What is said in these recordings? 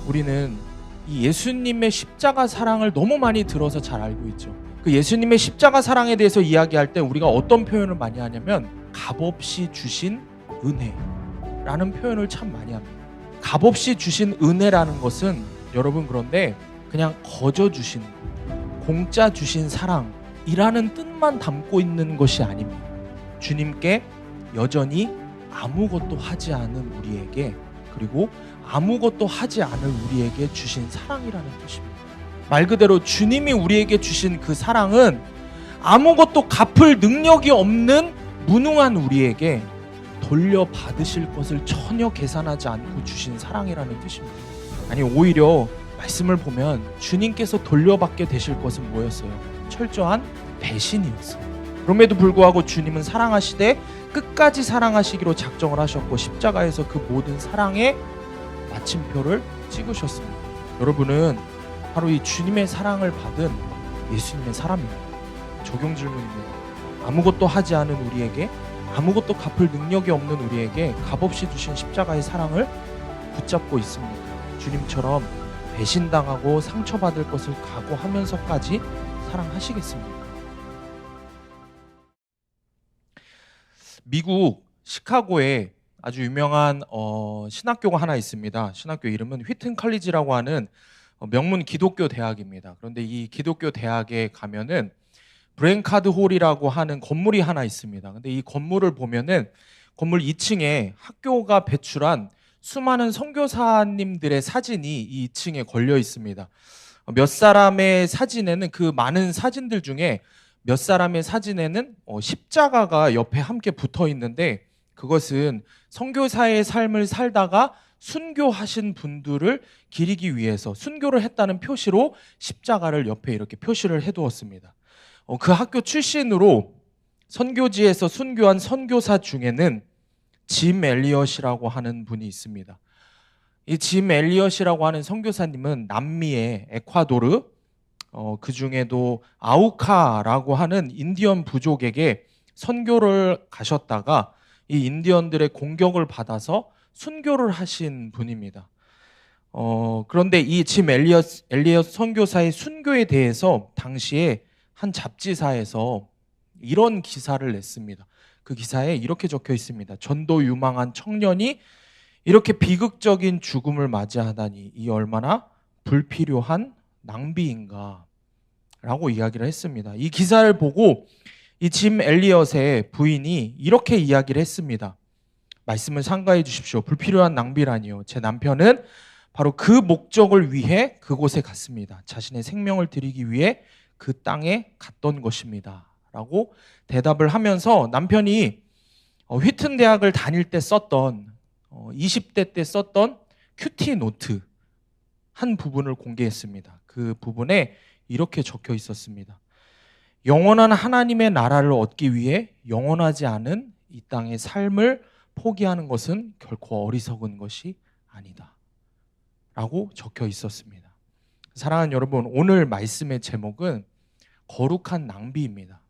우리는 이 예수님의 십자가 사랑을 너무 많이 들어서 잘 알고 있죠. 그 예수님의 십자가 사랑에 대해서 이야기할 때 우리가 어떤 표현을 많이 하냐면 값없이 주신 은혜라는 표현을 참 많이 합니다. 값없이 주신 은혜라는 것은 여러분 그런데 그냥 거저 주신 공짜 주신 사랑이라는 뜻만 담고 있는 것이 아닙니다. 주님께 여전히 아무것도 하지 않은 우리에게, 그리고 아무것도 하지 않을 우리에게 주신 사랑이라는 뜻입니다. 말 그대로 주님이 우리에게 주신 그 사랑은 아무것도 갚을 능력이 없는 무능한 우리에게 돌려받으실 것을 전혀 계산하지 않고 주신 사랑이라는 뜻입니다. 아니, 오히려 말씀을 보면 주님께서 돌려받게 되실 것은 뭐였어요? 철저한 배신이었어요. 그럼에도 불구하고 주님은 사랑하시되 끝까지 사랑하시기로 작정을 하셨고 십자가에서 그 모든 사랑의 마침표를 찍으셨습니다. 여러분은 바로 이 주님의 사랑을 받은 예수님의 사람입니다. 적용 질문입니다. 아무것도 하지 않은 우리에게, 아무것도 갚을 능력이 없는 우리에게 값없이 주신 십자가의 사랑을 붙잡고 있습니까? 주님처럼 배신당하고 상처받을 것을 각오하면서까지 사랑하시겠습니까? 미국 시카고에 아주 유명한 신학교가 하나 있습니다. 신학교 이름은 휘튼 컬리지라고 하는 명문 기독교 대학입니다. 그런데 이 기독교 대학에 가면은 브랭카드 홀이라고 하는 건물이 하나 있습니다. 근데 이 건물을 보면은 건물 2층에 학교가 배출한 수많은 선교사님들의 사진이 이 2층에 걸려 있습니다. 몇 사람의 사진에는, 그 많은 사진들 중에 몇 사람의 사진에는 십자가가 옆에 함께 붙어 있는데, 그것은 선교사의 삶을 살다가 순교하신 분들을 기리기 위해서 순교를 했다는 표시로 십자가를 옆에 이렇게 표시를 해두었습니다. 그 학교 출신으로 선교지에서 순교한 선교사 중에는 짐 엘리엇이라고 하는 분이 있습니다. 이 짐 엘리엇이라고 하는 선교사님은 남미의 에콰도르, 그 중에도 아우카라고 하는 인디언 부족에게 선교를 가셨다가 이 인디언들의 공격을 받아서 순교를 하신 분입니다. 그런데 이 짐 엘리엇 선교사의 순교에 대해서 당시에 한 잡지사에서 이런 기사를 냈습니다. 그 기사에 이렇게 적혀 있습니다. 전도 유망한 청년이 이렇게 비극적인 죽음을 맞이하다니 이 얼마나 불필요한 낭비인가 라고 이야기를 했습니다. 이 기사를 보고 이 짐 엘리엇의 부인이 이렇게 이야기를 했습니다. 말씀을 삼가해 주십시오. 불필요한 낭비라니요. 제 남편은 바로 그 목적을 위해 그곳에 갔습니다. 자신의 생명을 드리기 위해 그 땅에 갔던 것입니다. 라고 대답을 하면서 남편이 휘튼 대학을 다닐 때 썼던 20대 때 썼던 큐티 노트 한 부분을 공개했습니다. 그 부분에 이렇게 적혀 있었습니다. 영원한 하나님의 나라를 얻기 위해 영원하지 않은 이 땅의 삶을 포기하는 것은 결코 어리석은 것이 아니다. 라고 적혀 있었습니다. 사랑하는 여러분, 오늘 말씀의 제목은 거룩한 낭비입니다.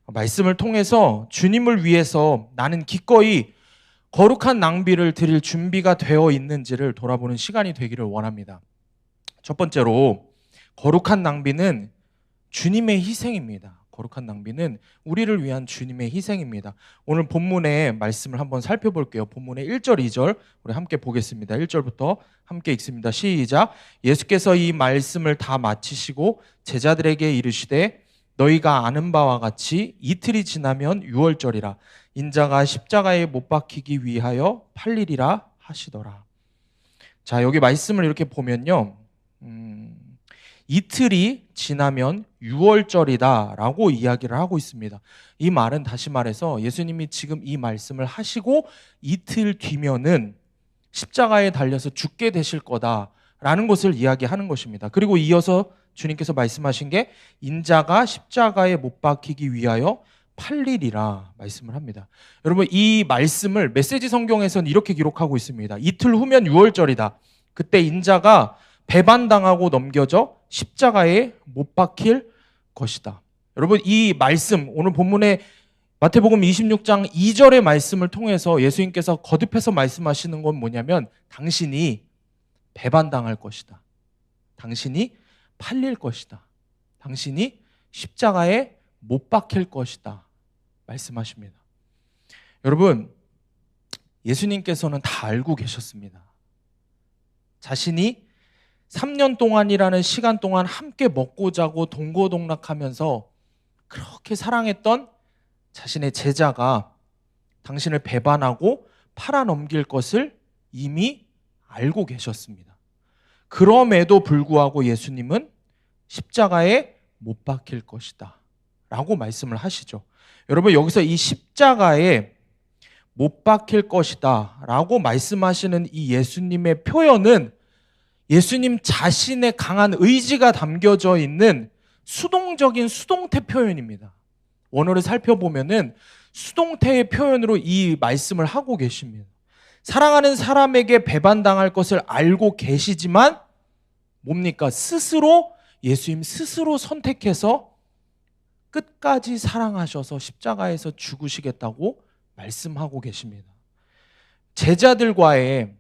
말씀을 통해서 주님을 위해서 나는 기꺼이 거룩한 낭비를 드릴 준비가 되어 있는지를 돌아보는 시간이 되기를 원합니다. 첫 번째로, 거룩한 낭비는 주님의 희생입니다. 거룩한 낭비는 우리를 위한 주님의 희생입니다. 오늘 본문의 말씀을 한번 살펴볼게요. 본문의 1절, 2절 우리 함께 보겠습니다. 1절부터 함께 읽습니다. 시작. 예수께서 이 말씀을 다 마치시고 제자들에게 이르시되 너희가 아는 바와 같이 이틀이 지나면 유월절이라 인자가 십자가에 못 박히기 위하여 팔리리라 하시더라. 자, 여기 말씀을 이렇게 보면요. 이틀이 지나면 유월절이다라고 이야기를 하고 있습니다. 이 말은 다시 말해서 예수님이 지금 이 말씀을 하시고 이틀 뒤면은 십자가에 달려서 죽게 되실 거다라는 것을 이야기하는 것입니다. 그리고 이어서 주님께서 말씀하신 게 인자가 십자가에 못 박히기 위하여 팔리리라 말씀을 합니다. 여러분, 이 말씀을 메시지 성경에서는 이렇게 기록하고 있습니다. 이틀 후면 유월절이다. 그때 인자가 배반당하고 넘겨져 십자가에 못 박힐 것이다. 여러분, 이 말씀, 오늘 본문의 마태복음 26장 2절의 말씀을 통해서 예수님께서 거듭해서 말씀하시는 건 뭐냐면 당신이 배반당할 것이다. 당신이 팔릴 것이다. 당신이 십자가에 못 박힐 것이다. 말씀하십니다. 여러분, 예수님께서는 다 알고 계셨습니다. 자신이 3년 동안이라는 시간 동안 함께 먹고 자고 동고동락하면서 그렇게 사랑했던 자신의 제자가 당신을 배반하고 팔아넘길 것을 이미 알고 계셨습니다. 그럼에도 불구하고 예수님은 십자가에 못 박힐 것이다 라고 말씀을 하시죠. 여러분, 여기서 이 십자가에 못 박힐 것이다 라고 말씀하시는 이 예수님의 표현은 예수님 자신의 강한 의지가 담겨져 있는 수동적인 수동태 표현입니다. 원어를 살펴보면은 수동태의 표현으로 이 말씀을 하고 계십니다. 사랑하는 사람에게 배반당할 것을 알고 계시지만 뭡니까? 예수님 스스로 선택해서 끝까지 사랑하셔서 십자가에서 죽으시겠다고 말씀하고 계십니다. 제자들과의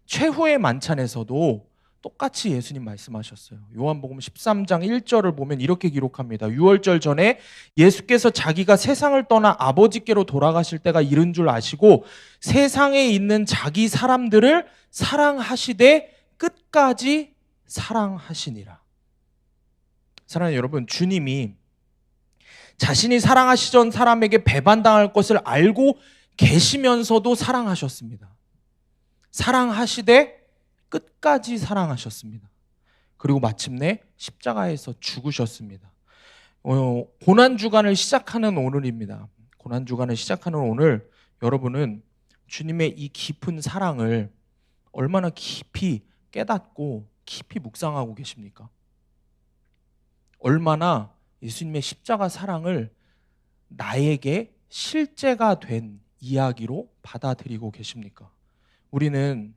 최후의 만찬에서도 똑같이 예수님 말씀하셨어요. 요한복음 13장 1절을 보면 이렇게 기록합니다. 유월절 전에 예수께서 자기가 세상을 떠나 아버지께로 돌아가실 때가 이른 줄 아시고 세상에 있는 자기 사람들을 사랑하시되 끝까지 사랑하시니라. 사랑하는 여러분, 주님이 자신이 사랑하시던 사람에게 배반당할 것을 알고 계시면서도 사랑하셨습니다. 사랑하시되 끝까지 사랑하셨습니다. 그리고 마침내 십자가에서 죽으셨습니다. 고난주간을 시작하는 오늘입니다. 고난주간을 시작하는 오늘, 여러분은 주님의 이 깊은 사랑을 얼마나 깊이 깨닫고 깊이 묵상하고 계십니까? 얼마나 예수님의 십자가 사랑을 나에게 실제가 된 이야기로 받아들이고 계십니까? 우리는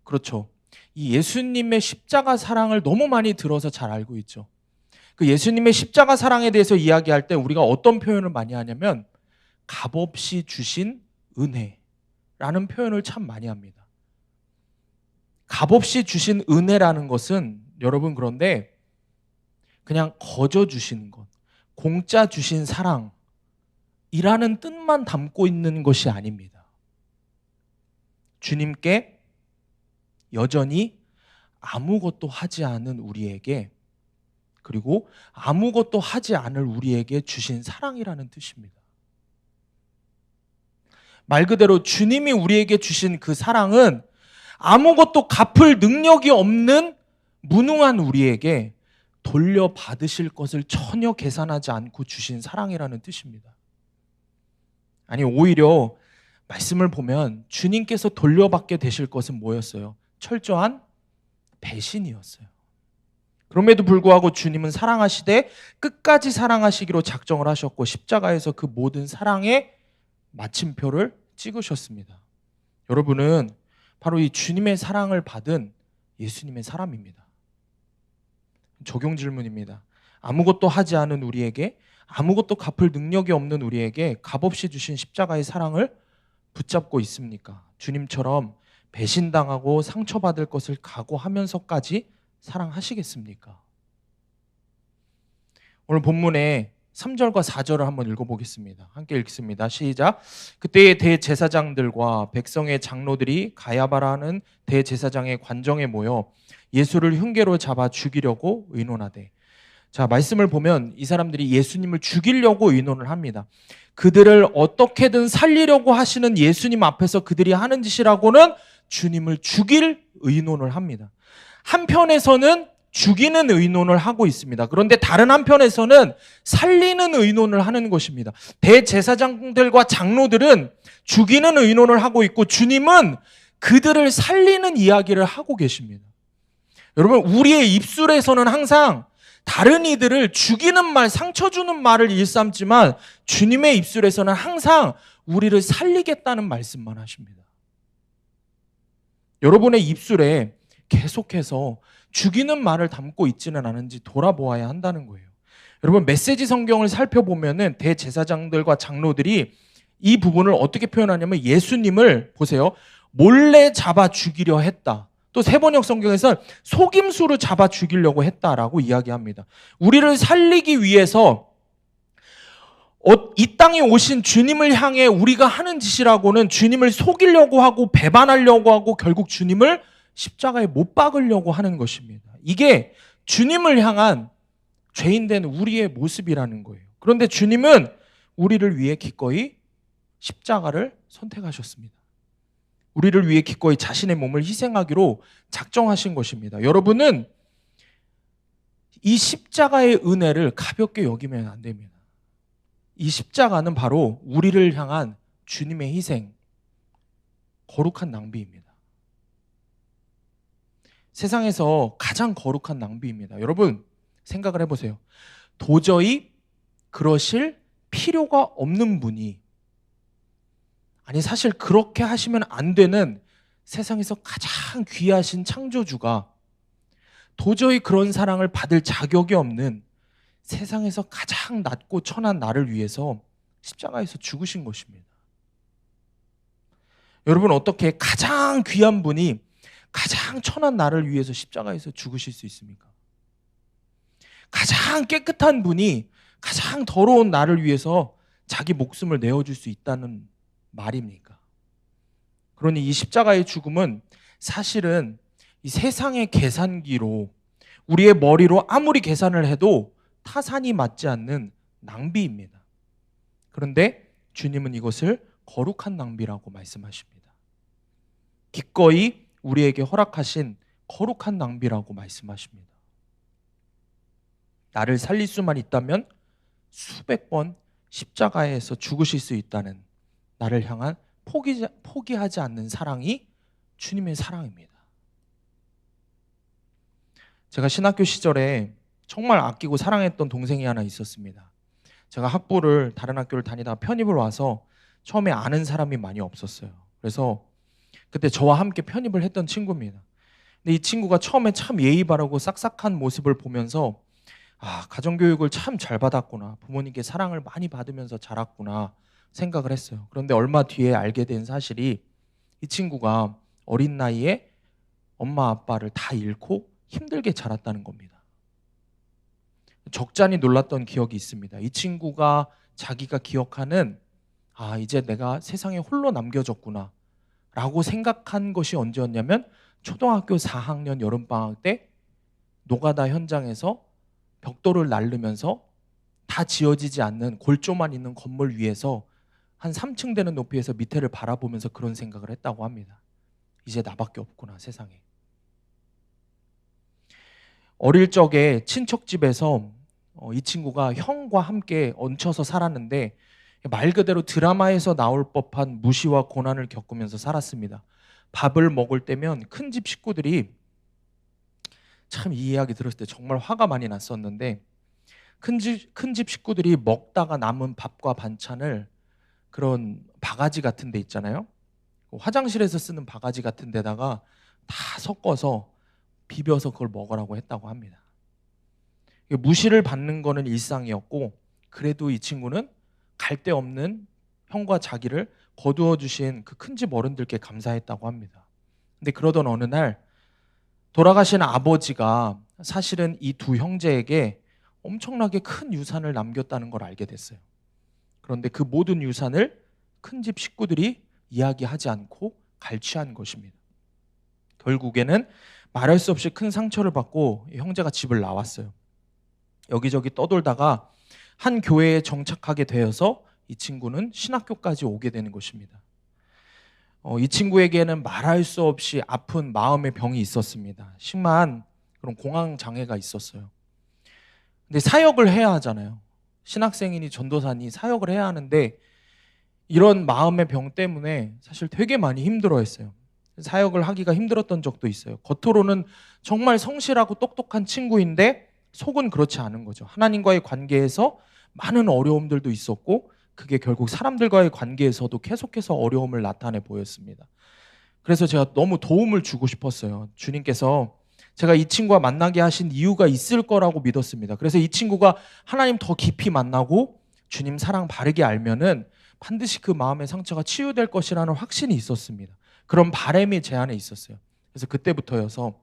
그렇죠. 이 예수님의 십자가 사랑을 너무 많이 들어서 잘 알고 있죠. 그 예수님의 십자가 사랑에 대해서 이야기할 때 우리가 어떤 표현을 많이 하냐면 값없이 주신 은혜라는 표현을 참 많이 합니다. 값없이 주신 은혜라는 것은 여러분, 그런데 그냥 거저 주시는 것, 공짜 주신 사랑이라는 뜻만 담고 있는 것이 아닙니다. 주님께 여전히 아무것도 하지 않은 우리에게, 그리고 아무것도 하지 않을 우리에게 주신 사랑이라는 뜻입니다. 말 그대로 주님이 우리에게 주신 그 사랑은 아무것도 갚을 능력이 없는 무능한 우리에게 돌려받으실 것을 전혀 계산하지 않고 주신 사랑이라는 뜻입니다. 아니, 오히려 말씀을 보면 주님께서 돌려받게 되실 것은 뭐였어요? 철저한 배신이었어요. 그럼에도 불구하고 주님은 사랑하시되 끝까지 사랑하시기로 작정을 하셨고 십자가에서 그 모든 사랑의 마침표를 찍으셨습니다. 여러분은 바로 이 주님의 사랑을 받은 예수님의 사람입니다. 적용 질문입니다. 아무것도 하지 않은 우리에게, 아무것도 갚을 능력이 없는 우리에게 값없이 주신 십자가의 사랑을 붙잡고 있습니까? 주님처럼 배신당하고 상처받을 것을 각오하면서까지 사랑하시겠습니까? 오늘 본문에 3절과 4절을 한번 읽어보겠습니다. 함께 읽습니다. 시작. 그때의 대제사장들과 백성의 장로들이 가야바라는 대제사장의 관정에 모여 예수를 흉계로 잡아 죽이려고 의논하되. 자, 말씀을 보면 이 사람들이 예수님을 죽이려고 의논을 합니다. 그들을 어떻게든 살리려고 하시는 예수님 앞에서 그들이 하는 짓이라고는 주님을 죽일 의논을 합니다. 한편에서는 죽이는 의논을 하고 있습니다. 그런데 다른 한편에서는 살리는 의논을 하는 것입니다. 대제사장들과 장로들은 죽이는 의논을 하고 있고 주님은 그들을 살리는 이야기를 하고 계십니다. 여러분, 우리의 입술에서는 항상 다른 이들을 죽이는 말, 상처 주는 말을 일삼지만 주님의 입술에서는 항상 우리를 살리겠다는 말씀만 하십니다. 여러분의 입술에 계속해서 죽이는 말을 담고 있지는 않은지 돌아보아야 한다는 거예요. 여러분, 메시지 성경을 살펴보면은 대제사장들과 장로들이 이 부분을 어떻게 표현하냐면 예수님을 보세요. 몰래 잡아 죽이려 했다. 또 세번역 성경에서 속임수로 잡아 죽이려고 했다라고 이야기합니다. 우리를 살리기 위해서 이 땅에 오신 주님을 향해 우리가 하는 짓이라고는 주님을 속이려고 하고 배반하려고 하고 결국 주님을 십자가에 못 박으려고 하는 것입니다. 이게 주님을 향한 죄인된 우리의 모습이라는 거예요. 그런데 주님은 우리를 위해 기꺼이 십자가를 선택하셨습니다. 우리를 위해 기꺼이 자신의 몸을 희생하기로 작정하신 것입니다. 여러분은 이 십자가의 은혜를 가볍게 여기면 안 됩니다. 이 십자가는 바로 우리를 향한 주님의 희생, 거룩한 낭비입니다. 세상에서 가장 거룩한 낭비입니다. 여러분 생각을 해보세요. 도저히 그러실 필요가 없는 분이, 아니 사실 그렇게 하시면 안 되는 세상에서 가장 귀하신 창조주가 도저히 그런 사랑을 받을 자격이 없는 세상에서 가장 낮고 천한 나를 위해서 십자가에서 죽으신 것입니다. 여러분 어떻게 가장 귀한 분이 가장 천한 나를 위해서 십자가에서 죽으실 수 있습니까? 가장 깨끗한 분이 가장 더러운 나를 위해서 자기 목숨을 내어줄 수 있다는 말입니까? 그러니 이 십자가의 죽음은 사실은 이 세상의 계산기로 우리의 머리로 아무리 계산을 해도 타산이 맞지 않는 낭비입니다. 그런데 주님은 이것을 거룩한 낭비라고 말씀하십니다. 기꺼이 우리에게 허락하신 거룩한 낭비라고 말씀하십니다. 나를 살릴 수만 있다면 수백 번 십자가에서 죽으실 수 있다는 나를 향한 포기하지 않는 사랑이 주님의 사랑입니다. 제가 신학교 시절에 정말 아끼고 사랑했던 동생이 하나 있었습니다. 제가 학부를 다른 학교를 다니다가 편입을 와서 처음에 아는 사람이 많이 없었어요. 그래서 그때 저와 함께 편입을 했던 친구입니다. 근데 이 친구가 처음에 참 예의 바르고 싹싹한 모습을 보면서 가정교육을 참 잘 받았구나, 부모님께 사랑을 많이 받으면서 자랐구나 생각을 했어요. 그런데 얼마 뒤에 알게 된 사실이 이 친구가 어린 나이에 엄마 아빠를 다 잃고 힘들게 자랐다는 겁니다. 적잖이 놀랐던 기억이 있습니다. 이 친구가 자기가 기억하는 이제 내가 세상에 홀로 남겨졌구나 라고 생각한 것이 언제였냐면 초등학교 4학년 여름방학 때 노가다 현장에서 벽돌을 날르면서 다 지어지지 않는 골조만 있는 건물 위에서 한 3층 되는 높이에서 밑에를 바라보면서 그런 생각을 했다고 합니다. 이제 나밖에 없구나 세상에. 어릴 적에 친척집에서 이 친구가 형과 함께 얹혀서 살았는데 말 그대로 드라마에서 나올 법한 무시와 고난을 겪으면서 살았습니다. 밥을 먹을 때면 큰 집 식구들이, 참 이 이야기 들었을 때 정말 화가 많이 났었는데, 큰 집 식구들이 먹다가 남은 밥과 반찬을 그런 바가지 같은 데 있잖아요. 화장실에서 쓰는 바가지 같은 데다가 다 섞어서 비벼서 그걸 먹으라고 했다고 합니다. 무시를 받는 거는 일상이었고, 그래도 이 친구는 갈 데 없는 형과 자기를 거두어 주신 그 큰 집 어른들께 감사했다고 합니다. 근데 그러던 어느 날 돌아가신 아버지가 사실은 이 두 형제에게 엄청나게 큰 유산을 남겼다는 걸 알게 됐어요. 그런데 그 모든 유산을 큰 집 식구들이 이야기하지 않고 갈취한 것입니다. 결국에는 말할 수 없이 큰 상처를 받고 형제가 집을 나왔어요. 여기저기 떠돌다가 한 교회에 정착하게 되어서 이 친구는 신학교까지 오게 되는 것입니다. 이 친구에게는 말할 수 없이 아픈 마음의 병이 있었습니다. 심한 그런 공황장애가 있었어요. 근데 사역을 해야 하잖아요. 신학생이니 전도사니 사역을 해야 하는데 이런 마음의 병 때문에 사실 되게 많이 힘들어했어요. 사역을 하기가 힘들었던 적도 있어요. 겉으로는 정말 성실하고 똑똑한 친구인데 속은 그렇지 않은 거죠. 하나님과의 관계에서 많은 어려움들도 있었고 그게 결국 사람들과의 관계에서도 계속해서 어려움을 나타내 보였습니다. 그래서 제가 너무 도움을 주고 싶었어요. 주님께서 제가 이 친구와 만나게 하신 이유가 있을 거라고 믿었습니다. 그래서 이 친구가 하나님 더 깊이 만나고 주님 사랑 바르게 알면은 반드시 그 마음의 상처가 치유될 것이라는 확신이 있었습니다. 그런 바람이 제 안에 있었어요. 그래서 그때부터여서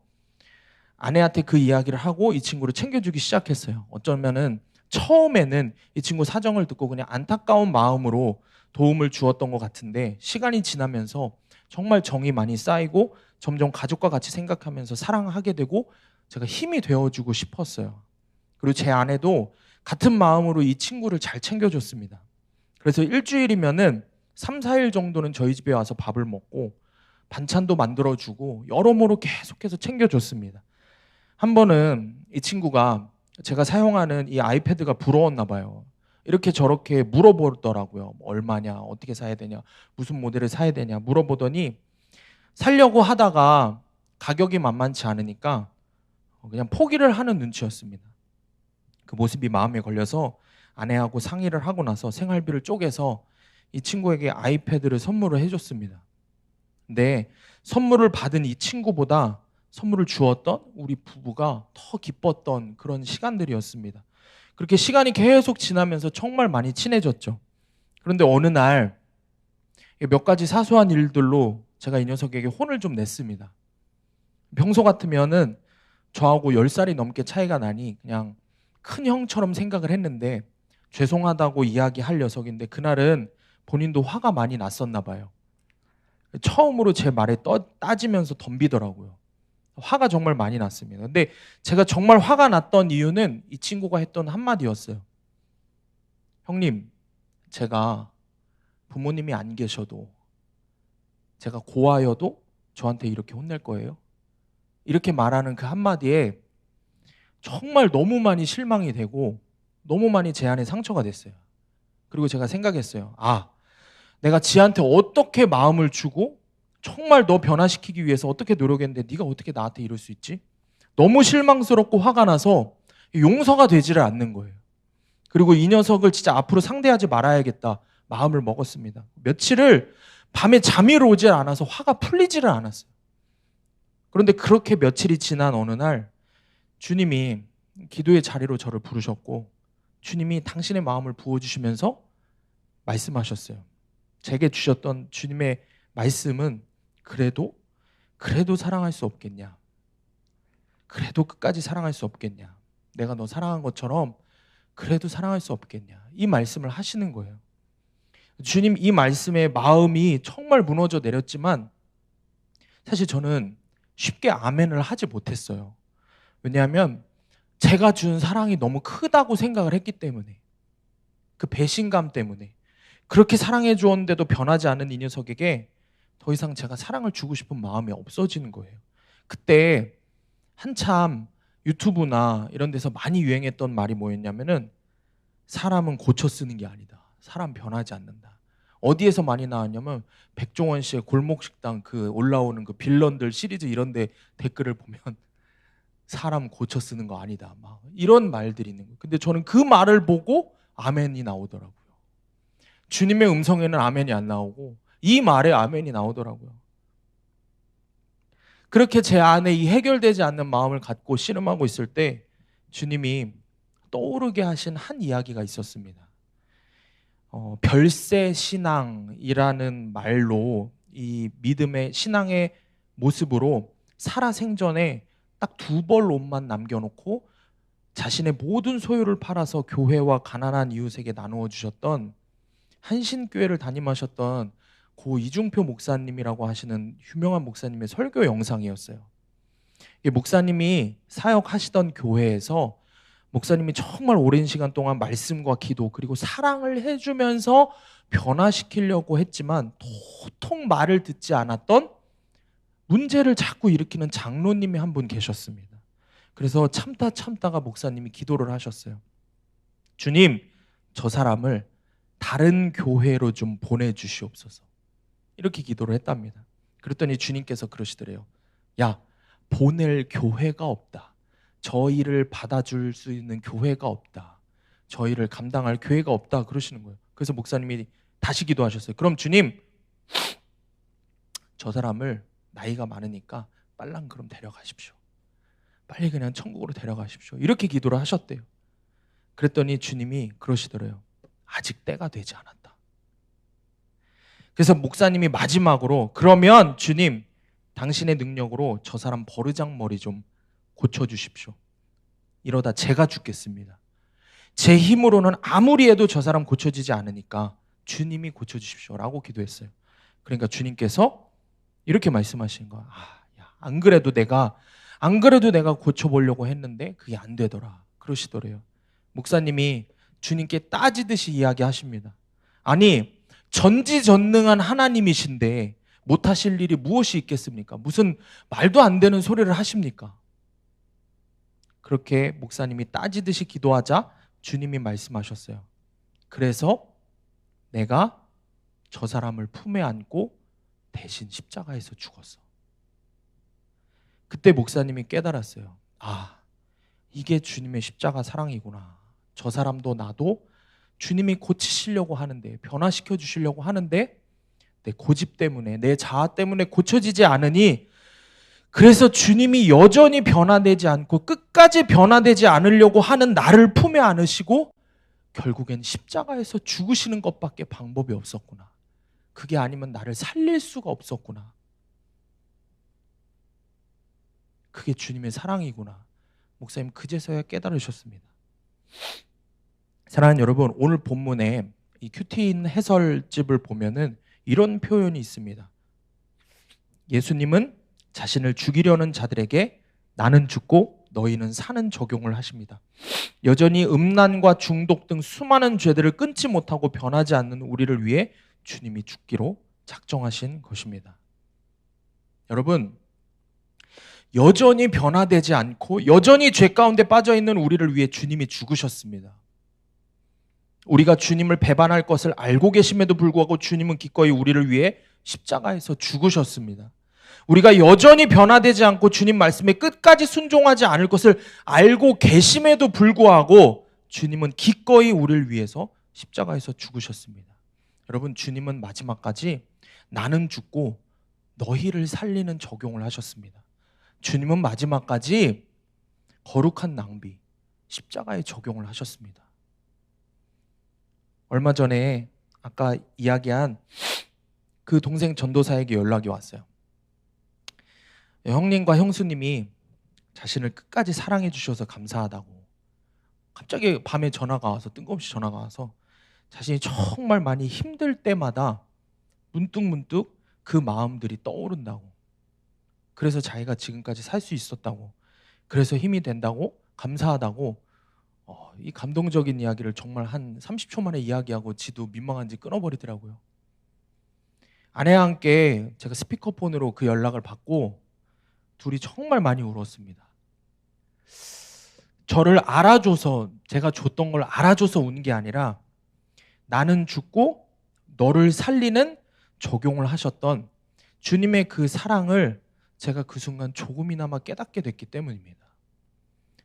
아내한테 그 이야기를 하고 이 친구를 챙겨주기 시작했어요. 어쩌면은 처음에는 이 친구 사정을 듣고 그냥 안타까운 마음으로 도움을 주었던 것 같은데, 시간이 지나면서 정말 정이 많이 쌓이고 점점 가족과 같이 생각하면서 사랑하게 되고 제가 힘이 되어주고 싶었어요. 그리고 제 아내도 같은 마음으로 이 친구를 잘 챙겨줬습니다. 그래서 일주일이면은 3, 4일 정도는 저희 집에 와서 밥을 먹고 반찬도 만들어주고 여러모로 계속해서 챙겨줬습니다. 한 번은 이 친구가 제가 사용하는 이 아이패드가 부러웠나 봐요. 이렇게 저렇게 물어보더라고요. 뭐 얼마냐, 어떻게 사야 되냐, 무슨 모델을 사야 되냐 물어보더니 살려고 하다가 가격이 만만치 않으니까 그냥 포기를 하는 눈치였습니다. 그 모습이 마음에 걸려서 아내하고 상의를 하고 나서 생활비를 쪼개서 이 친구에게 아이패드를 선물을 해줬습니다. 근데 선물을 받은 이 친구보다 선물을 주었던 우리 부부가 더 기뻤던 그런 시간들이었습니다. 그렇게 시간이 계속 지나면서 정말 많이 친해졌죠. 그런데 어느 날 몇 가지 사소한 일들로 제가 이 녀석에게 혼을 좀 냈습니다. 평소 같으면은 저하고 10살이 넘게 차이가 나니 그냥 큰 형처럼 생각을 했는데 죄송하다고 이야기할 녀석인데, 그날은 본인도 화가 많이 났었나 봐요. 처음으로 제 말에 따지면서 덤비더라고요. 화가 정말 많이 났습니다. 근데 제가 정말 화가 났던 이유는 이 친구가 했던 한마디였어요. 형님, 제가 부모님이 안 계셔도, 제가 고아여도 저한테 이렇게 혼낼 거예요? 이렇게 말하는 그 한마디에 정말 너무 많이 실망이 되고 너무 많이 제 안에 상처가 됐어요. 그리고 제가 생각했어요. 아, 내가 지한테 어떻게 마음을 주고 정말 너 변화시키기 위해서 어떻게 노력했는데 네가 어떻게 나한테 이럴 수 있지? 너무 실망스럽고 화가 나서 용서가 되지를 않는 거예요. 그리고 이 녀석을 진짜 앞으로 상대하지 말아야겠다 마음을 먹었습니다. 며칠을 밤에 잠이 오질 않아서 화가 풀리지를 않았어요. 그런데 그렇게 며칠이 지난 어느 날 주님이 기도의 자리로 저를 부르셨고 주님이 당신의 마음을 부어주시면서 말씀하셨어요. 제게 주셨던 주님의 말씀은 그래도 사랑할 수 없겠냐? 그래도 끝까지 사랑할 수 없겠냐? 내가 너 사랑한 것처럼 그래도 사랑할 수 없겠냐? 이 말씀을 하시는 거예요. 주님 이 말씀에 마음이 정말 무너져 내렸지만 사실 저는 쉽게 아멘을 하지 못했어요. 왜냐하면 제가 준 사랑이 너무 크다고 생각을 했기 때문에, 그 배신감 때문에. 그렇게 사랑해 주었는데도 변하지 않은 이 녀석에게 더 이상 제가 사랑을 주고 싶은 마음이 없어지는 거예요. 그때 한참 유튜브나 이런 데서 많이 유행했던 말이 뭐였냐면은 사람은 고쳐 쓰는 게 아니다. 사람 변하지 않는다. 어디에서 많이 나왔냐면 백종원 씨의 골목식당 그 올라오는 그 빌런들 시리즈 이런 데 댓글을 보면 사람 고쳐 쓰는 거 아니다. 막 이런 말들이 있는 거예요. 근데 저는 그 말을 보고 아멘이 나오더라고요. 주님의 음성에는 아멘이 안 나오고 이 말에 아멘이 나오더라고요. 그렇게 제 안에 이 해결되지 않는 마음을 갖고 씨름하고 있을 때 주님이 떠오르게 하신 한 이야기가 있었습니다. 별세 신앙이라는 말로 이 믿음의 신앙의 모습으로 살아생전에 딱 2벌 옷만 남겨놓고 자신의 모든 소유를 팔아서 교회와 가난한 이웃에게 나누어 주셨던 한신교회를 담임하셨던 고 이중표 목사님이라고 하시는 유명한 목사님의 설교 영상이었어요. 목사님이 사역하시던 교회에서 목사님이 정말 오랜 시간 동안 말씀과 기도 그리고 사랑을 해주면서 변화시키려고 했지만 도통 말을 듣지 않았던 문제를 자꾸 일으키는 장로님이 한 분 계셨습니다. 그래서 참다가 목사님이 기도를 하셨어요. 주님, 저 사람을 다른 교회로 좀 보내주시옵소서. 이렇게 기도를 했답니다. 그랬더니 주님께서 그러시더래요. 야, 보낼 교회가 없다. 저희를 받아줄 수 있는 교회가 없다. 저희를 감당할 교회가 없다. 그러시는 거예요. 그래서 목사님이 다시 기도하셨어요. 그럼 주님, 저 사람을 나이가 많으니까 빨랑 그럼 데려가십시오. 빨리 그냥 천국으로 데려가십시오. 이렇게 기도를 하셨대요. 그랬더니 주님이 그러시더래요. 아직 때가 되지 않았다. 그래서 목사님이 마지막으로 그러면 주님 당신의 능력으로 저 사람 버르장머리 좀 고쳐주십시오. 이러다 제가 죽겠습니다. 제 힘으로는 아무리 해도 저 사람 고쳐지지 않으니까 주님이 고쳐주십시오 라고 기도했어요. 그러니까 주님께서 이렇게 말씀하신 거야. 안 그래도 내가 고쳐보려고 했는데 그게 안 되더라. 그러시더래요. 목사님이 주님께 따지듯이 이야기하십니다. 아니, 전지전능한 하나님이신데 못하실 일이 무엇이 있겠습니까? 무슨 말도 안 되는 소리를 하십니까? 그렇게 목사님이 따지듯이 기도하자 주님이 말씀하셨어요. 그래서 내가 저 사람을 품에 안고 대신 십자가에서 죽었어. 그때 목사님이 깨달았어요. 이게 주님의 십자가 사랑이구나. 저 사람도 나도 주님이 고치시려고 하는데, 변화시켜 주시려고 하는데 내 고집 때문에, 내 자아 때문에 고쳐지지 않으니, 그래서 주님이 여전히 변화되지 않고 끝까지 변화되지 않으려고 하는 나를 품에 안으시고 결국엔 십자가에서 죽으시는 것밖에 방법이 없었구나. 그게 아니면 나를 살릴 수가 없었구나. 그게 주님의 사랑이구나. 목사님 그제서야 깨달으셨습니다. 사랑하는 여러분, 오늘 본문에 이 큐티인 해설집을 보면은 이런 표현이 있습니다. 예수님은 자신을 죽이려는 자들에게 나는 죽고 너희는 사는 적용을 하십니다. 여전히 음란과 중독 등 수많은 죄들을 끊지 못하고 변하지 않는 우리를 위해 주님이 죽기로 작정하신 것입니다. 여러분, 여전히 변화되지 않고 여전히 죄 가운데 빠져있는 우리를 위해 주님이 죽으셨습니다. 우리가 주님을 배반할 것을 알고 계심에도 불구하고 주님은 기꺼이 우리를 위해 십자가에서 죽으셨습니다. 우리가 여전히 변화되지 않고 주님 말씀에 끝까지 순종하지 않을 것을 알고 계심에도 불구하고 주님은 기꺼이 우리를 위해서 십자가에서 죽으셨습니다. 여러분, 주님은 마지막까지 나는 죽고 너희를 살리는 적용을 하셨습니다. 주님은 마지막까지 거룩한 낭비, 십자가에 적용을 하셨습니다. 얼마 전에 아까 이야기한 그 동생 전도사에게 연락이 왔어요. 형님과 형수님이 자신을 끝까지 사랑해 주셔서 감사하다고 갑자기 밤에 전화가 와서, 뜬금없이 전화가 와서 자신이 정말 많이 힘들 때마다 문득문득 그 마음들이 떠오른다고, 그래서 자기가 지금까지 살 수 있었다고, 그래서 힘이 된다고, 감사하다고, 이 감동적인 이야기를 정말 한 30초 만에 이야기하고 지도 민망한지 끊어버리더라고요. 아내와 함께 제가 스피커폰으로 그 연락을 받고 둘이 정말 많이 울었습니다. 저를 알아줘서, 제가 줬던 걸 알아줘서 운 게 아니라 나는 죽고 너를 살리는 적용을 하셨던 주님의 그 사랑을 제가 그 순간 조금이나마 깨닫게 됐기 때문입니다.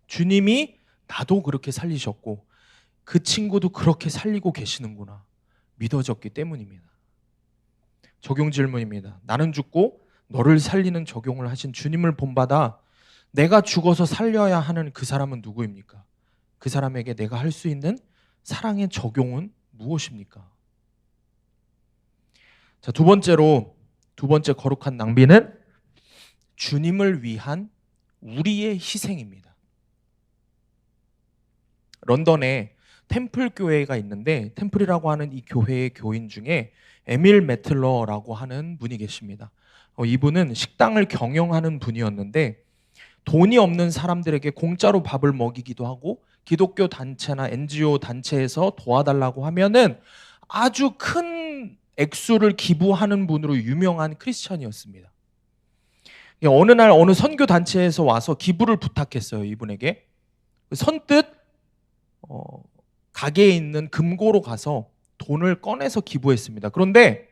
주님이 나도 그렇게 살리셨고 그 친구도 그렇게 살리고 계시는구나 믿어졌기 때문입니다. 적용 질문입니다. 나는 죽고 너를 살리는 적용을 하신 주님을 본받아 내가 죽어서 살려야 하는 그 사람은 누구입니까? 그 사람에게 내가 할 수 있는 사랑의 적용은 무엇입니까? 자, 두 번째 거룩한 낭비는 주님을 위한 우리의 희생입니다. 런던에 템플 교회가 있는데, 템플이라고 하는 이 교회의 교인 중에 에밀 매틀러라고 하는 분이 계십니다. 이분은 식당을 경영하는 분이었는데 돈이 없는 사람들에게 공짜로 밥을 먹이기도 하고 기독교 단체나 NGO 단체에서 도와달라고 하면은 아주 큰 액수를 기부하는 분으로 유명한 크리스찬이었습니다. 어느 날 어느 선교 단체에서 와서 기부를 부탁했어요. 이분에게 선뜻 가게에 있는 금고로 가서 돈을 꺼내서 기부했습니다. 그런데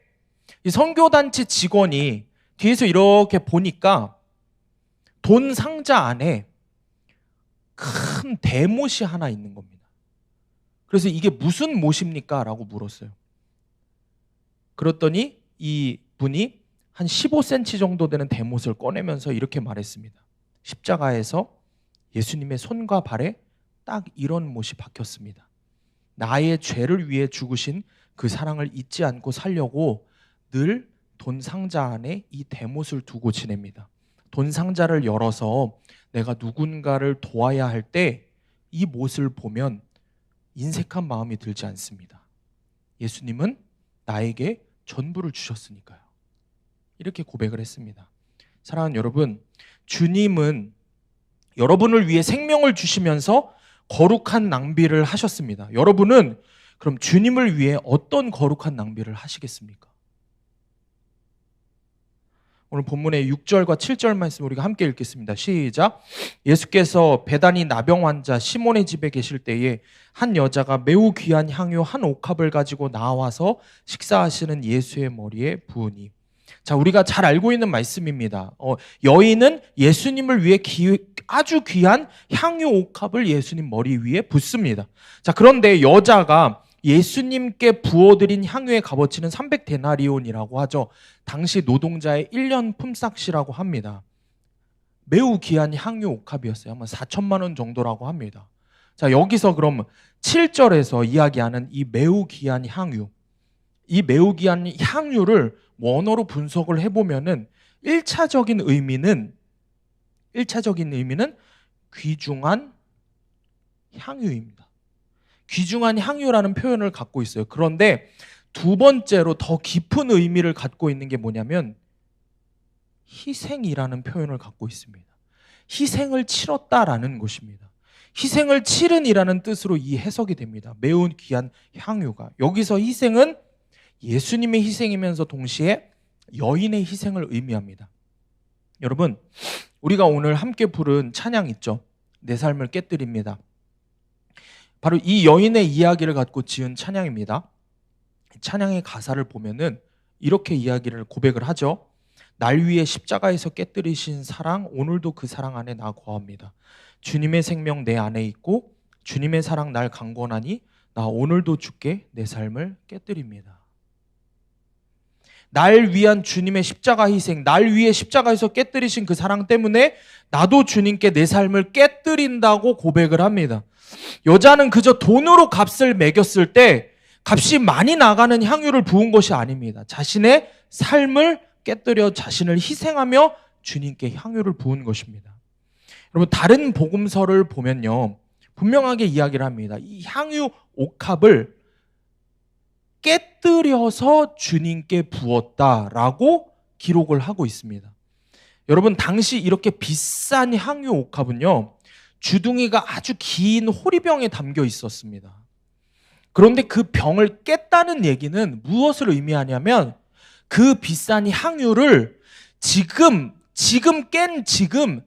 이 선교단체 직원이 뒤에서 이렇게 보니까 돈 상자 안에 큰 대못이 하나 있는 겁니다. 그래서 이게 무슨 못입니까? 라고 물었어요. 그랬더니 이 분이 한 15cm 정도 되는 대못을 꺼내면서 이렇게 말했습니다. 십자가에서 예수님의 손과 발에 딱 이런 못이 박혔습니다. 나의 죄를 위해 죽으신 그 사랑을 잊지 않고 살려고 늘 돈 상자 안에 이 대못을 두고 지냅니다. 돈 상자를 열어서 내가 누군가를 도와야 할 때 이 못을 보면 인색한 마음이 들지 않습니다. 예수님은 나에게 전부를 주셨으니까요. 이렇게 고백을 했습니다. 사랑하는 여러분, 주님은 여러분을 위해 생명을 주시면서 거룩한 낭비를 하셨습니다. 여러분은 그럼 주님을 위해 어떤 거룩한 낭비를 하시겠습니까? 오늘 본문의 6절과 7절 말씀 우리가 함께 읽겠습니다. 시작. 예수께서 베다니 나병 환자 시몬의 집에 계실 때에 한 여자가 매우 귀한 향유 한 옥합을 가지고 나와서 식사하시는 예수의 머리에 부으니. 자, 우리가 잘 알고 있는 말씀입니다. 여인은 예수님을 위해 아주 귀한 향유 옥합을 예수님 머리 위에 붓습니다. 자, 그런데 여자가 예수님께 부어드린 향유의 값어치는 300데나리온이라고 하죠. 당시 노동자의 1년 품삯이라고 합니다. 매우 귀한 향유 옥합이었어요. 아마 4천만 원 정도라고 합니다. 자, 여기서 그럼 7절에서 이야기하는 이 매우 귀한 향유, 이 매우 귀한 향유를 원어로 분석을 해보면은 1차적인 의미는 귀중한 향유입니다. 귀중한 향유라는 표현을 갖고 있어요. 그런데 두 번째로 더 깊은 의미를 갖고 있는 게 뭐냐면 희생이라는 표현을 갖고 있습니다. 희생을 치렀다라는 것입니다. 희생을 치른이라는 뜻으로 이 해석이 됩니다. 매우 귀한 향유가. 여기서 희생은 예수님의 희생이면서 동시에 여인의 희생을 의미합니다. 여러분, 우리가 오늘 함께 부른 찬양 있죠? 내 삶을 깨뜨립니다. 바로 이 여인의 이야기를 갖고 지은 찬양입니다. 찬양의 가사를 보면은 이렇게 이야기를 고백을 하죠. 날 위해 십자가에서 깨뜨리신 사랑, 오늘도 그 사랑 안에 나 거합니다. 주님의 생명 내 안에 있고 주님의 사랑 날 강권하니 나 오늘도 주께 내 삶을 깨뜨립니다. 날 위한 주님의 십자가 희생, 날 위해 십자가에서 깨뜨리신 그 사랑 때문에 나도 주님께 내 삶을 깨뜨린다고 고백을 합니다. 여자는 그저 돈으로 값을 매겼을 때 값이 많이 나가는 향유를 부은 것이 아닙니다. 자신의 삶을 깨뜨려 자신을 희생하며 주님께 향유를 부은 것입니다. 여러분, 다른 복음서를 보면요, 분명하게 이야기를 합니다. 이 향유 옥합을 깨뜨려서 주님께 부었다라고 기록을 하고 있습니다. 여러분, 당시 이렇게 비싼 향유 옥합은요, 주둥이가 아주 긴 호리병에 담겨 있었습니다. 그런데 그 병을 깼다는 얘기는 무엇을 의미하냐면 그 비싼 향유를 지금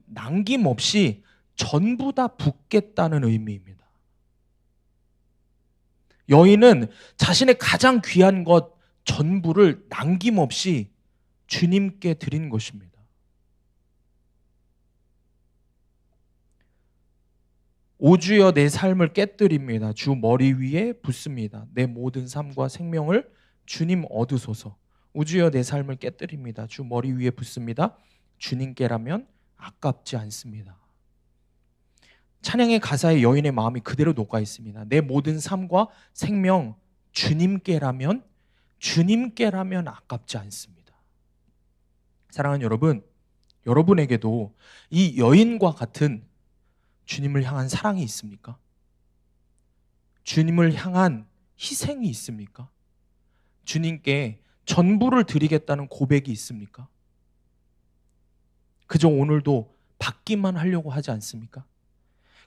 남김없이 전부 다 붓겠다는 의미입니다. 여인은 자신의 가장 귀한 것 전부를 남김없이 주님께 드린 것입니다. 오 주여 내 삶을 깨뜨립니다. 주 머리 위에 붓습니다. 내 모든 삶과 생명을 주님 얻으소서. 오 주여 내 삶을 깨뜨립니다. 주 머리 위에 붓습니다. 주님께라면 아깝지 않습니다. 찬양의 가사에 여인의 마음이 그대로 녹아 있습니다. 내 모든 삶과 생명 주님께라면 아깝지 않습니다. 사랑하는 여러분, 여러분에게도 이 여인과 같은 주님을 향한 사랑이 있습니까? 주님을 향한 희생이 있습니까? 주님께 전부를 드리겠다는 고백이 있습니까? 그저 오늘도 받기만 하려고 하지 않습니까?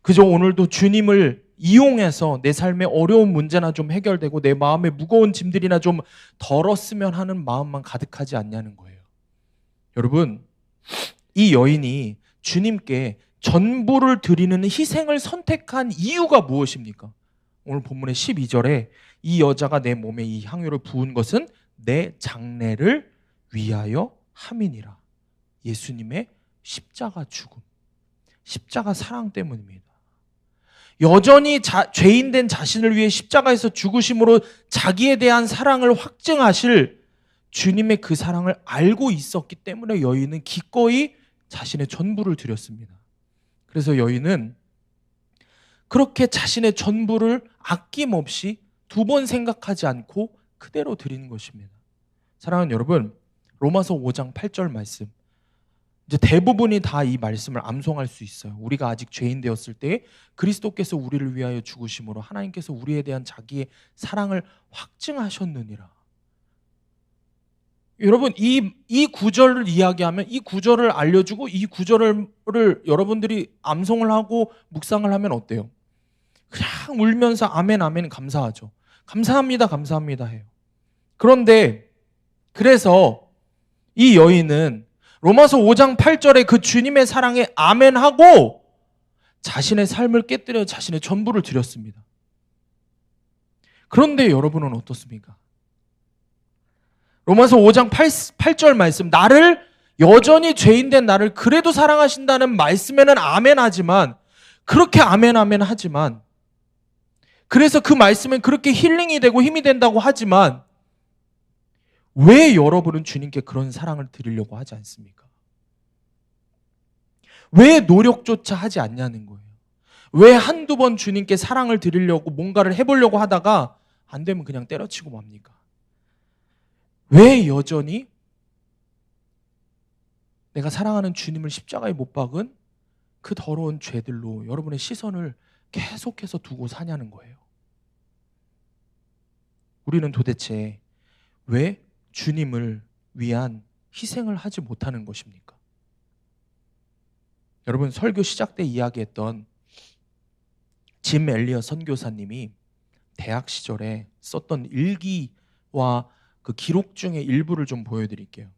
그저 오늘도 주님을 이용해서 내 삶의 어려운 문제나 좀 해결되고 내 마음의 무거운 짐들이나 좀 덜었으면 하는 마음만 가득하지 않냐는 거예요. 여러분, 이 여인이 주님께 전부를 드리는 희생을 선택한 이유가 무엇입니까? 오늘 본문의 12절에 이 여자가 내 몸에 이 향유를 부은 것은 내 장래를 위하여 함이니라. 예수님의 십자가 죽음, 십자가 사랑 때문입니다. 여전히 죄인된 자신을 위해 십자가에서 죽으심으로 자기에 대한 사랑을 확증하실 주님의 그 사랑을 알고 있었기 때문에 여인은 기꺼이 자신의 전부를 드렸습니다. 그래서 여인은 그렇게 자신의 전부를 아낌없이 두 번 생각하지 않고 그대로 드리는 것입니다. 사랑하는 여러분, 로마서 5장 8절 말씀. 이제 대부분이 다 이 말씀을 암송할 수 있어요. 우리가 아직 죄인 되었을 때 그리스도께서 우리를 위하여 죽으심으로 하나님께서 우리에 대한 자기의 사랑을 확증하셨느니라. 여러분, 이 구절을 이야기하면, 이 구절을 알려주고 이 구절을 여러분들이 암송을 하고 묵상을 하면 어때요? 그냥 울면서 아멘 아멘 감사하죠. 감사합니다 감사합니다 해요. 그런데 그래서 이 여인은 로마서 5장 8절에 그 주님의 사랑에 아멘하고 자신의 삶을 깨뜨려 자신의 전부를 드렸습니다. 그런데 여러분은 어떻습니까? 로마서 5장 8절 말씀, 나를 여전히 죄인된 나를 그래도 사랑하신다는 말씀에는 아멘하지만, 그렇게 아멘 하지만, 그래서 그 말씀은 그렇게 힐링이 되고 힘이 된다고 하지만 왜 여러분은 주님께 그런 사랑을 드리려고 하지 않습니까? 왜 노력조차 하지 않냐는 거예요. 왜 한두 번 주님께 사랑을 드리려고 뭔가를 해보려고 하다가 안 되면 그냥 때려치고 맙니까? 왜 여전히 내가 사랑하는 주님을 십자가에 못 박은 그 더러운 죄들로 여러분의 시선을 계속해서 두고 사냐는 거예요. 우리는 도대체 왜 주님을 위한 희생을 하지 못하는 것입니까? 여러분, 설교 시작 때 이야기했던 짐 엘리엇 선교사님이 대학 시절에 썼던 일기와 그 기록 중에 일부를 좀 보여드릴게요.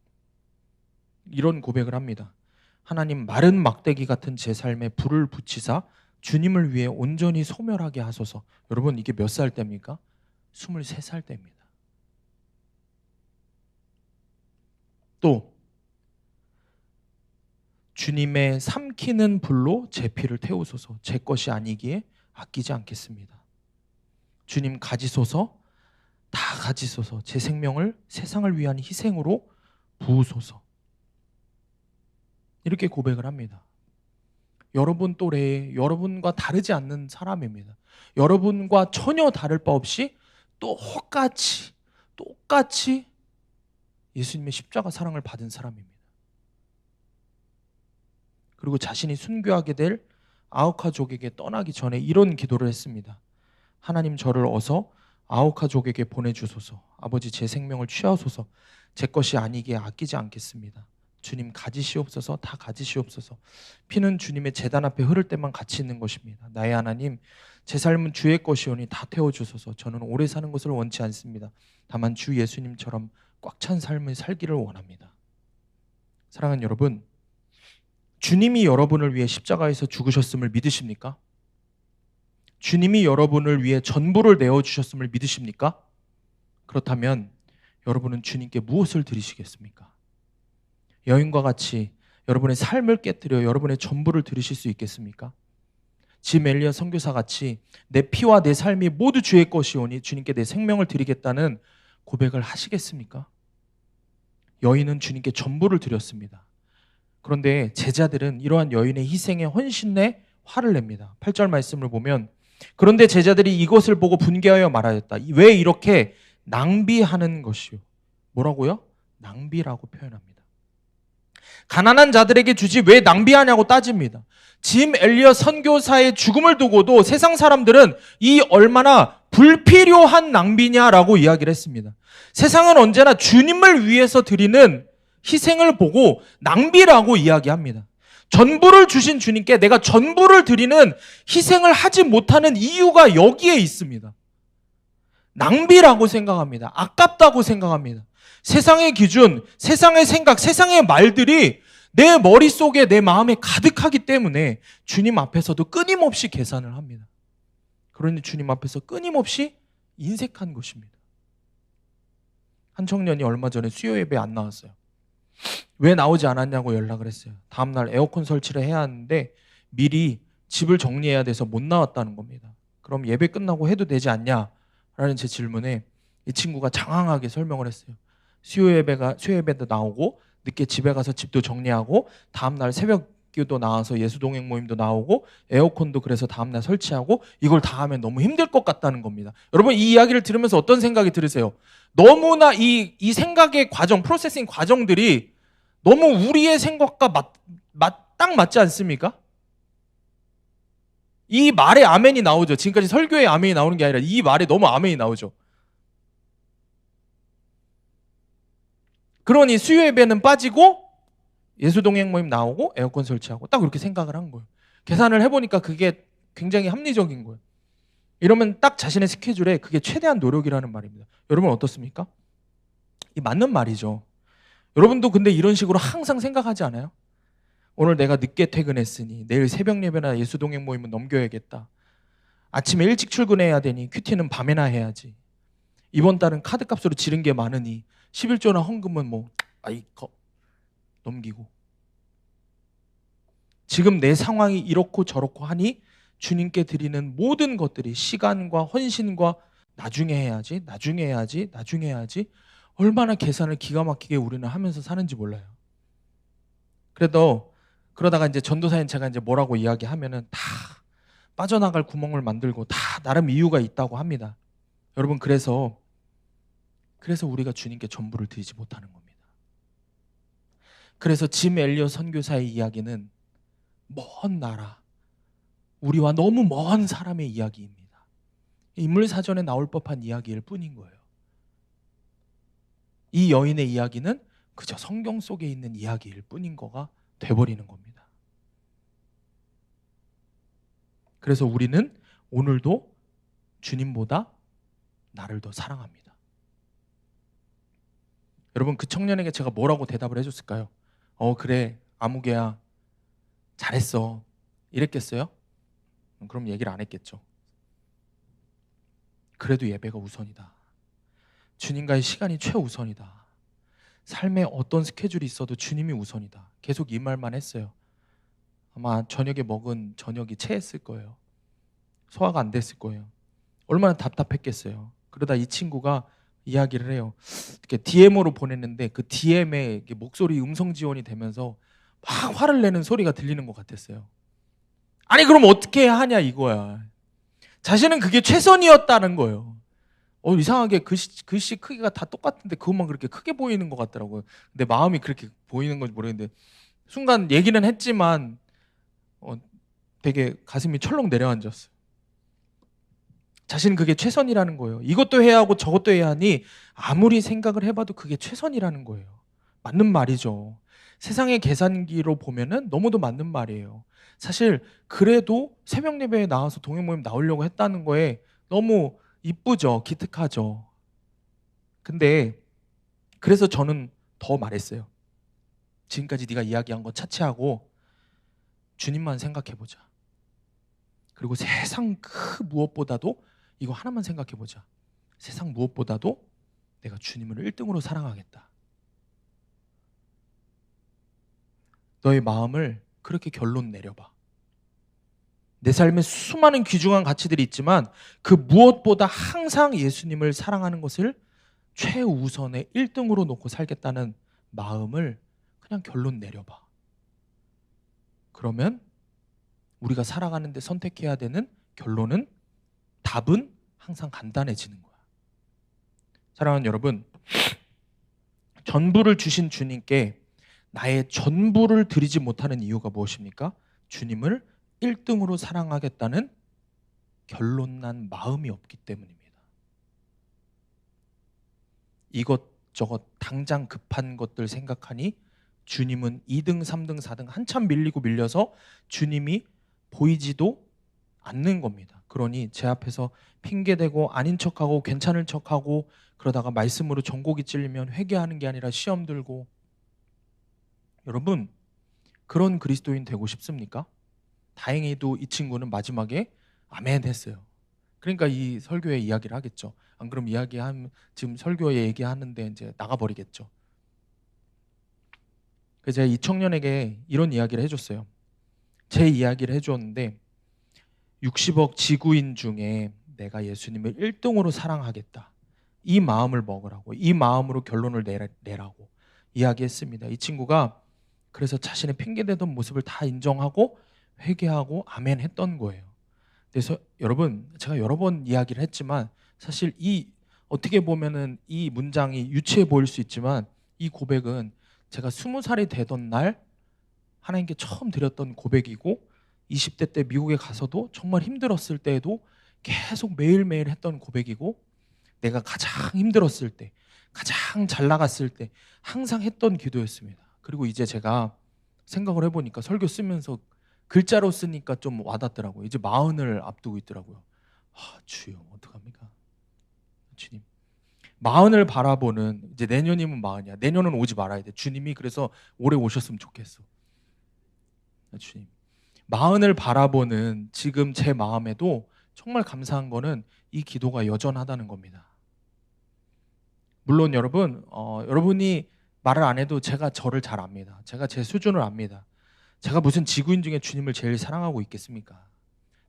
이런 고백을 합니다. 하나님, 마른 막대기 같은 제 삶에 불을 붙이사 주님을 위해 온전히 소멸하게 하소서. 여러분, 이게 몇 살 때입니까? 23살 때입니다. 또 주님의 삼키는 불로 제 피를 태우소서. 제 것이 아니기에 아끼지 않겠습니다. 주님, 가지소서, 다 가지소서. 제 생명을 세상을 위한 희생으로 부으소서. 이렇게 고백을 합니다. 여러분 또래의, 여러분과 다르지 않는 사람입니다. 여러분과 전혀 다를 바 없이 똑같이 예수님의 십자가 사랑을 받은 사람입니다. 그리고 자신이 순교하게 될 아우카족에게 떠나기 전에 이런 기도를 했습니다. 하나님, 저를 어서 아우카족에게 보내주소서. 아버지, 제 생명을 취하소서. 제 것이 아니기에 아끼지 않겠습니다. 주님, 가지시옵소서. 다 가지시옵소서. 피는 주님의 제단 앞에 흐를 때만 가치 있는 것입니다. 나의 하나님, 제 삶은 주의 것이오니 다 태워주소서. 저는 오래 사는 것을 원치 않습니다. 다만 주 예수님처럼 꽉 찬 삶을 살기를 원합니다. 사랑하는 여러분, 주님이 여러분을 위해 십자가에서 죽으셨음을 믿으십니까? 주님이 여러분을 위해 전부를 내어주셨음을 믿으십니까? 그렇다면 여러분은 주님께 무엇을 드리시겠습니까? 여인과 같이 여러분의 삶을 깨뜨려 여러분의 전부를 드리실 수 있겠습니까? 짐 엘리엇 선교사 같이 내 피와 내 삶이 모두 주의 것이오니 주님께 내 생명을 드리겠다는 고백을 하시겠습니까? 여인은 주님께 전부를 드렸습니다. 그런데 제자들은 이러한 여인의 희생에 헌신내 화를 냅니다. 8절 말씀을 보면, 그런데 제자들이 이것을 보고 분개하여 말하였다. 왜 이렇게 낭비하는 것이요? 뭐라고요? 낭비라고 표현합니다. 가난한 자들에게 주지 왜 낭비하냐고 따집니다. 짐 엘리엇 선교사의 죽음을 두고도 세상 사람들은 이 얼마나 불필요한 낭비냐라고 이야기를 했습니다. 세상은 언제나 주님을 위해서 드리는 희생을 보고 낭비라고 이야기합니다. 전부를 주신 주님께 내가 전부를 드리는 희생을 하지 못하는 이유가 여기에 있습니다. 낭비라고 생각합니다. 아깝다고 생각합니다. 세상의 기준, 세상의 생각, 세상의 말들이 내 머릿속에, 내 마음에 가득하기 때문에 주님 앞에서도 끊임없이 계산을 합니다. 그러니 주님 앞에서 끊임없이 인색한 것입니다. 한 청년이 얼마 전에 수요 예배 안 나왔어요. 왜 나오지 않았냐고 연락을 했어요. 다음날 에어컨 설치를 해야 하는데 미리 집을 정리해야 돼서 못 나왔다는 겁니다. 그럼 예배 끝나고 해도 되지 않냐? 라는 제 질문에 이 친구가 장황하게 설명을 했어요. 수요 예배도 나오고 늦게 집에 가서 집도 정리하고 다음날 새벽 기도 나와서 예수동행 모임도 나오고 에어컨도 그래서 다음날 설치하고 이걸 다 하면 너무 힘들 것 같다는 겁니다. 여러분, 이 이야기를 들으면서 어떤 생각이 들으세요? 너무나 이 생각의 과정, 프로세싱 과정들이 너무 우리의 생각과 딱 맞지 않습니까? 이 말에 아멘이 나오죠. 지금까지 설교에 아멘이 나오는 게 아니라 이 말에 너무 아멘이 나오죠. 그러니 수요 예배는 빠지고 예수동행 모임 나오고 에어컨 설치하고 딱 그렇게 생각을 한 거예요. 계산을 해보니까 그게 굉장히 합리적인 거예요. 이러면 딱 자신의 스케줄에 그게 최대한 노력이라는 말입니다. 여러분 어떻습니까? 이 맞는 말이죠. 여러분도 근데 이런 식으로 항상 생각하지 않아요? 오늘 내가 늦게 퇴근했으니 내일 새벽 예배나 예수동행 모임은 넘겨야겠다. 아침에 일찍 출근해야 되니 큐티는 밤에나 해야지. 이번 달은 카드값으로 지른 게 많으니 11조나 헌금은 넘기고. 지금 내 상황이 이렇고 저렇고 하니 주님께 드리는 모든 것들이 시간과 헌신과 나중에 해야지 얼마나 계산을 기가 막히게 우리는 하면서 사는지 몰라요. 그러다가 이제 전도사인 제가 이제 뭐라고 이야기하면은 다 빠져나갈 구멍을 만들고 다 나름 이유가 있다고 합니다. 여러분 그래서 우리가 주님께 전부를 드리지 못하는 겁니다. 그래서 짐 엘리엇 선교사의 이야기는 먼 나라, 우리와 너무 먼 사람의 이야기입니다. 인물사전에 나올 법한 이야기일 뿐인 거예요. 이 여인의 이야기는 그저 성경 속에 있는 이야기일 뿐인 거가 돼버리는 겁니다. 그래서 우리는 오늘도 주님보다 나를 더 사랑합니다. 여러분 그 청년에게 제가 뭐라고 대답을 해줬을까요? 그래 아무개야 잘했어 이랬겠어요? 그럼 얘기를 안 했겠죠. 그래도 예배가 우선이다. 주님과의 시간이 최우선이다. 삶에 어떤 스케줄이 있어도 주님이 우선이다. 계속 이 말만 했어요. 아마 저녁에 먹은 저녁이 체했을 거예요. 소화가 안 됐을 거예요. 얼마나 답답했겠어요. 그러다 이 친구가 이야기를 해요. 이렇게 DM으로 보냈는데 그 DM에 목소리 음성 지원이 되면서 막 화를 내는 소리가 들리는 것 같았어요. 아니 그럼 어떻게 하냐 이거야. 자신은 그게 최선이었다는 거예요. 이상하게 글씨 크기가 다 똑같은데 그것만 그렇게 크게 보이는 것 같더라고요. 근데 마음이 그렇게 보이는 건지 모르겠는데 순간 얘기는 했지만 되게 가슴이 철렁 내려앉았어요. 자신은 그게 최선이라는 거예요. 이것도 해야 하고 저것도 해야 하니 아무리 생각을 해봐도 그게 최선이라는 거예요. 맞는 말이죠. 세상의 계산기로 보면은 너무도 맞는 말이에요. 사실 그래도 새벽 예배에 나와서 동행 모임 나오려고 했다는 거에 너무 이쁘죠. 기특하죠. 근데 그래서 저는 더 말했어요. 지금까지 네가 이야기한 거 차치하고 주님만 생각해보자. 그리고 세상 그 무엇보다도 이거 하나만 생각해보자. 세상 무엇보다도 내가 주님을 1등으로 사랑하겠다. 너의 마음을 그렇게 결론 내려봐. 내 삶에 수많은 귀중한 가치들이 있지만 그 무엇보다 항상 예수님을 사랑하는 것을 최우선의 1등으로 놓고 살겠다는 마음을 그냥 결론 내려봐. 그러면 우리가 살아가는데 선택해야 되는 결론은 답은 항상 간단해지는 거야. 사랑하는 여러분, 전부를 주신 주님께 나의 전부를 드리지 못하는 이유가 무엇입니까? 주님을 1등으로 사랑하겠다는 결론난 마음이 없기 때문입니다. 이것저것 당장 급한 것들 생각하니 주님은 2등, 3등, 4등 한참 밀려서 주님이 보이지도 않는 겁니다. 그러니 제 앞에서 핑계대고 아닌 척하고 괜찮은 척하고 그러다가 말씀으로 전곡이 찔리면 회개하는 게 아니라 시험 들고. 여러분 그런 그리스도인 되고 싶습니까? 다행히도 이 친구는 마지막에 아멘 했어요. 그러니까 이 설교회 이야기를 하겠죠. 안 그럼 지금 설교회 얘기하는데 이제 나가버리겠죠. 그래서 제가 이 청년에게 이런 이야기를 해줬어요. 제 이야기를 해줬는데 60억 지구인 중에 내가 예수님을 1등으로 사랑하겠다. 이 마음을 먹으라고, 이 마음으로 결론을 내라고 이야기했습니다. 이 친구가 그래서 자신의 핑계대던 모습을 다 인정하고 회개하고 아멘 했던 거예요. 그래서 여러분 제가 여러 번 이야기를 했지만 사실 이 어떻게 보면은 이 문장이 유치해 보일 수 있지만 이 고백은 제가 20살이 되던 날 하나님께 처음 드렸던 고백이고 20대 때 미국에 가서도 정말 힘들었을 때에도 계속 매일매일 했던 고백이고 내가 가장 힘들었을 때, 가장 잘 나갔을 때 항상 했던 기도였습니다. 그리고 이제 제가 생각을 해보니까 설교 쓰면서 글자로 쓰니까 좀 와닿더라고요. 이제 40을 앞두고 있더라고요. 주여 어떡합니까? 주님. 40을 바라보는, 이제 내년이면 40이야. 내년은 오지 말아야 돼. 주님이 그래서 올해 오셨으면 좋겠어. 주님. 40을 바라보는 지금 제 마음에도 정말 감사한 거는 이 기도가 여전하다는 겁니다. 물론 여러분, 여러분이 말을 안 해도 제가 저를 잘 압니다. 제가 제 수준을 압니다. 제가 무슨 지구인 중에 주님을 제일 사랑하고 있겠습니까?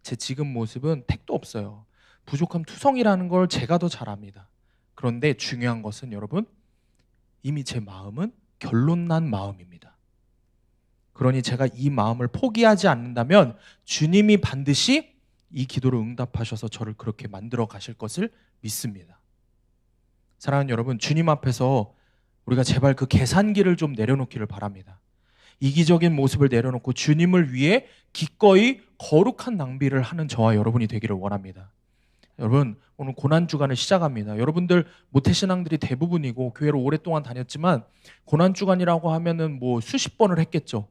제 지금 모습은 택도 없어요. 부족함 투성이라는 걸 제가 더 잘 압니다. 그런데 중요한 것은 여러분, 이미 제 마음은 결론난 마음입니다. 그러니 제가 이 마음을 포기하지 않는다면 주님이 반드시 이 기도를 응답하셔서 저를 그렇게 만들어 가실 것을 믿습니다. 사랑하는 여러분, 주님 앞에서 우리가 제발 그 계산기를 좀 내려놓기를 바랍니다. 이기적인 모습을 내려놓고 주님을 위해 기꺼이 거룩한 낭비를 하는 저와 여러분이 되기를 원합니다. 여러분, 오늘 고난주간을 시작합니다. 여러분들 모태신앙들이 대부분이고 교회를 오랫동안 다녔지만 고난주간이라고 하면은 뭐 수십 번을 했겠죠.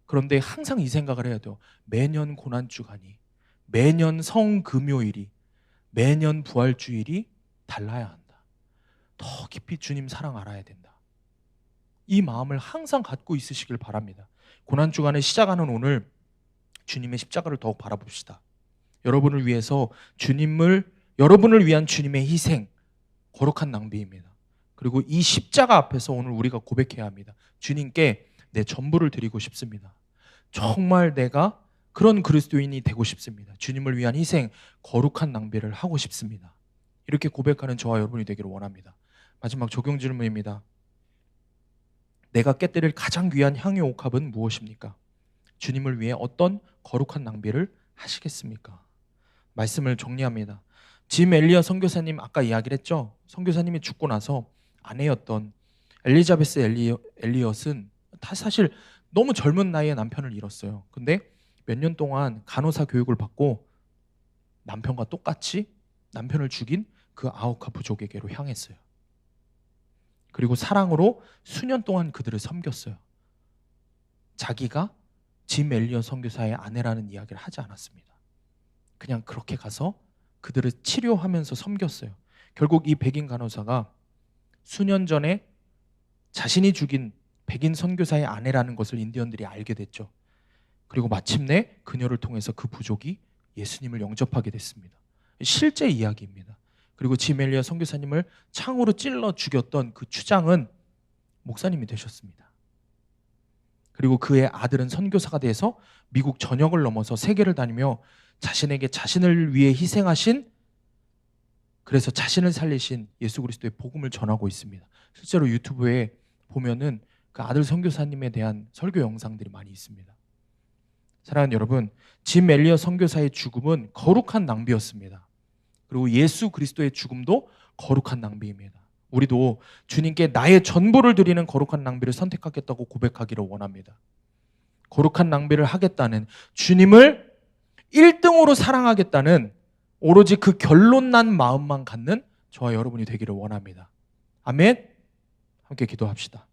그런데 항상 이 생각을 해야 돼요. 매년 고난주간이, 매년 성금요일이, 매년 부활주일이 달라야 한다. 더 깊이 주님 사랑 알아야 된다. 이 마음을 항상 갖고 있으시길 바랍니다. 고난주간을 시작하는 오늘 주님의 십자가를 더욱 바라봅시다. 여러분을 위해서 여러분을 위한 주님의 희생, 거룩한 낭비입니다. 그리고 이 십자가 앞에서 오늘 우리가 고백해야 합니다. 주님께 내 전부를 드리고 싶습니다. 정말 내가 그런 그리스도인이 되고 싶습니다. 주님을 위한 희생, 거룩한 낭비를 하고 싶습니다. 이렇게 고백하는 저와 여러분이 되기를 원합니다. 마지막 적용 질문입니다. 내가 깨뜨릴 가장 귀한 향유 옥합은 무엇입니까? 주님을 위해 어떤 거룩한 낭비를 하시겠습니까? 말씀을 정리합니다. 짐 엘리어 선교사님 아까 이야기를 했죠. 선교사님이 죽고 나서 아내였던 엘리자베스 엘리엇은 사실 너무 젊은 나이에 남편을 잃었어요. 근데 몇 년 동안 간호사 교육을 받고 남편과 똑같이 남편을 죽인 그 아우카 부족에게로 향했어요. 그리고 사랑으로 수년 동안 그들을 섬겼어요. 자기가 짐 엘리엇 선교사의 아내라는 이야기를 하지 않았습니다. 그냥 그렇게 가서 그들을 치료하면서 섬겼어요. 결국 이 백인 간호사가 수년 전에 자신이 죽인 백인 선교사의 아내라는 것을 인디언들이 알게 됐죠. 그리고 마침내 그녀를 통해서 그 부족이 예수님을 영접하게 됐습니다. 실제 이야기입니다. 그리고 짐 엘리엇 선교사님을 창으로 찔러 죽였던 그 추장은 목사님이 되셨습니다. 그리고 그의 아들은 선교사가 돼서 미국 전역을 넘어서 세계를 다니며 자신에게 자신을 위해 희생하신, 그래서 자신을 살리신 예수 그리스도의 복음을 전하고 있습니다. 실제로 유튜브에 보면은 그 아들 선교사님에 대한 설교 영상들이 많이 있습니다. 사랑하는 여러분, 짐 엘리엇 선교사의 죽음은 거룩한 낭비였습니다. 그리고 예수 그리스도의 죽음도 거룩한 낭비입니다. 우리도 주님께 나의 전부를 드리는 거룩한 낭비를 선택하겠다고 고백하기를 원합니다. 거룩한 낭비를 하겠다는, 주님을 1등으로 사랑하겠다는 오로지 그 결론난 마음만 갖는 저와 여러분이 되기를 원합니다. 아멘. 함께 기도합시다.